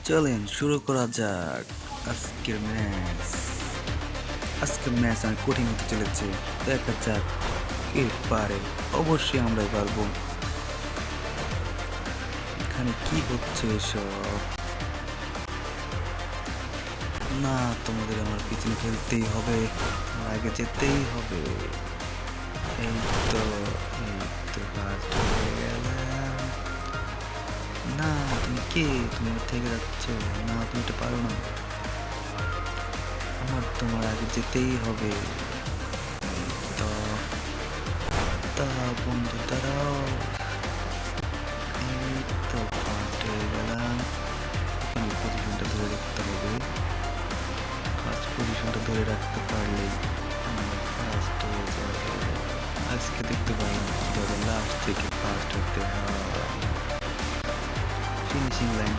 চলেন শুরু করা যাক আজকের ম্যাচ অনেক কঠিন হতে চলেছে। দেখা যাক কে পারে। অবশ্যই আমরাই পারবো। এখানে কি হচ্ছে এসব? না, তোমাদের আমার পিছনে ফেলতেই হবে, আমার আগে যেতেই হবে। এই তো এই তো ফার্স্ট হয়ে গেলাম। না, তুমি কে? তুমি আমার থেকে যাচ্ছ। না, তুমি এটা পারো না। আমার তোমার আগে যেতেই হবে। তো দাঁড়াও বন্ধু, দাঁড়াও। এই তো ফার্স্ট হয়ে গেলাম। এখানে পজিশনটা ধরে রাখতে হবে। ফার্স্ট পজিশনটা ধরে রাখতে পারলেই আমরা ফার্স্ট হয়ে যাবো। আজকে দেখতে পারলাম কিভাবে লাস্ট থেকে ফার্স্ট হতে হয়। Finishing line